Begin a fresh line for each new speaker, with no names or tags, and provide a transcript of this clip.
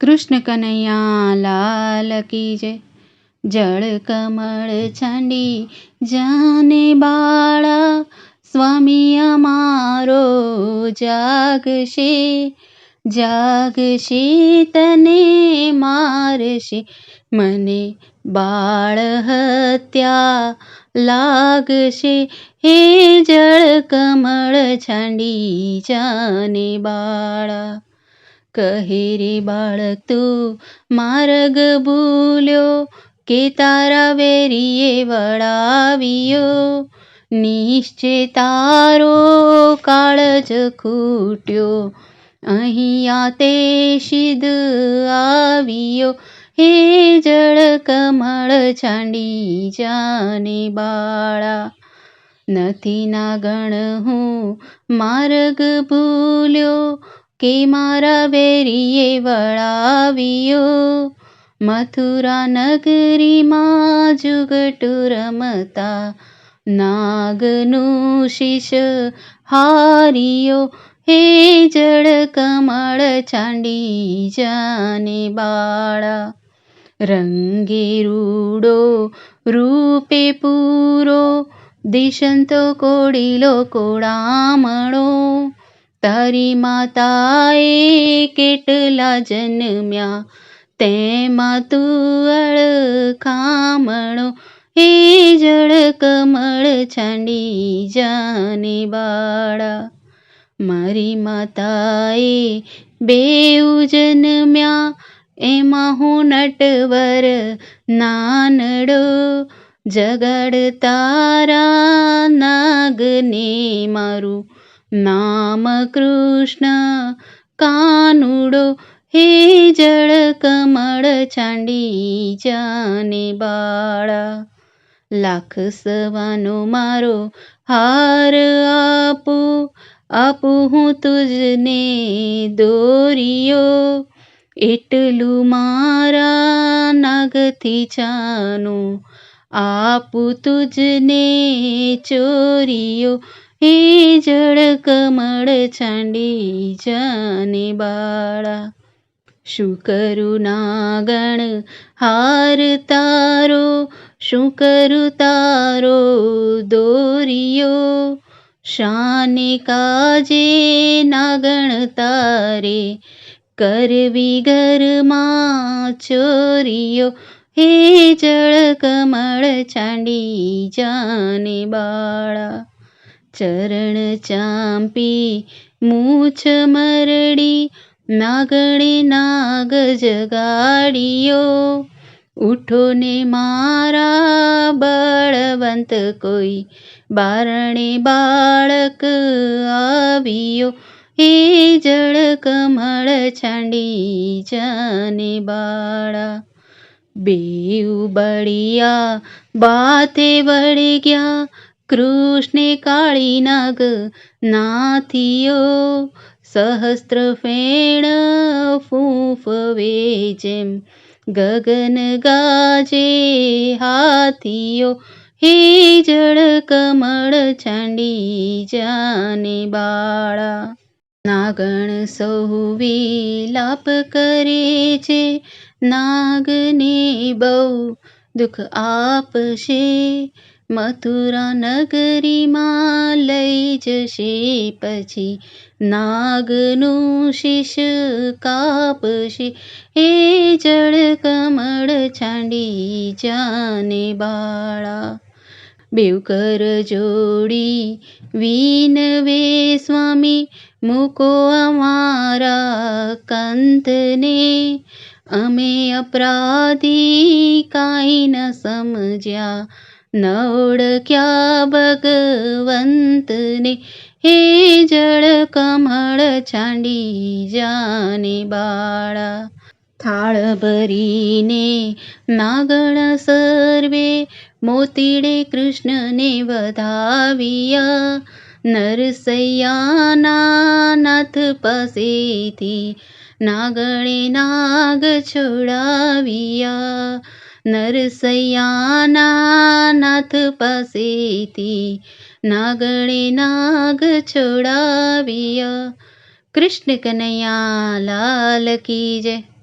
કૃષ્ણ કનૈયા લાલ કી જય. જળ કમળ છાંડી જાને બાળા, સ્વામી અમારો જાગશે. જાગશે તને મારશે, મને બાળ હત્યા લાગશે. હે જળ કમળ છાંડી જાને બાળા. કહે રે બાળક તું માર્ગ ભૂલ્યો, કે તારા વેરીએ વળાવ્યો. નિશ્ચય તારો કાળજ ખૂટ્યો, અહીંયા તે સિદ્ધ આવ્યો. હે જળ કમળ છાંડી જાને બાળા. નથી ના ગણ હું માર્ગ ભૂલ્યો, કે મારા વેરીએ વળાવ્યો. મથુરા નગરીમાં જુગટુ રમતા, નાગનું શીશ હાર્યો. હે જળ કમળ છાંડી જાને બાળા. રંગે રૂડો રૂપે પૂરો, દિશંતો કોડીલો કોડામણો. તારી માતાએ કેટલા જન્મ્યા, તેમાં તું અળખામણો. હે જળ કમળ છાંડી જાને બાળા. મારી માતાએ બેઉ જન્મ્યા, એમાં હું નટવર નાનડો. જગાડ તારા નાગને મારું નામ કૃષ્ણ કાનુડો. હે જળ કમળ છાંડી જાને બાળા. લાખ સવાનો મારો હાર આપું, આપું હું તુજને દોરિયો. એટલું મારા નાગથી છાનું, આપું તુજને ચોરિયો. હે જળ કમળ છાંડી જાને બાળા. શું કરું નાગણ હાર તારો, શું કરું તારો દોરિયો. શાને કાજે નાગણ તારે, કરવી ઘરમાં ચોરિયો. હે જળ કમળ છાંડી જાને બાળા. ચરણ ચાંપી મૂછ મરડી, નાગણે નાગ જગાડ્યો. ઉઠો ને મારા બળવંત કોઈ, બારણે બાળક આવ્યો. હે જળ કમળ છાંડી જાને બાળા. બેઉ બળિયા બાથે વળગ્યા, કૃષ્ણે કાળી નાગ નાથિયો. સહસ્ત્ર ફેણ ફૂંફવે જેમ, ગગન ગાજે હાથીઓ. હે જળ કમળ છાંડી જાને બાળા. નાગણ સહુ વિલાપ કરે છે, નાગને બહુ દુઃખ આપશે. મથુરા નગરીમાં લઈ જશે પછી, નાગનું શીશ કાપશે. હે જળ કમળ છાંડી જાને બાળા. બેઉ કર જોડી વિનવે સ્વામી, મૂકો અમારા કંતને. અમે અપરાધી કાંઈ ન સમજ્યા, ન ઓળખ્યા ભગવંતને. હે જળ કમળ છાંડી જાને બાળા. થાળ ભરીને નાગણ સર્વે, મોતીડે કૃષ્ણને વધાવ્યા. નરસૈયાના નાથ પાસેથી, નાગણે નાગ છોડાવ્યા. નરસૈયાના નાથ પાસેથી, નાગણે નાગ છોડાવ્યા. કૃષ્ણ કનૈયા લાલ કી જય.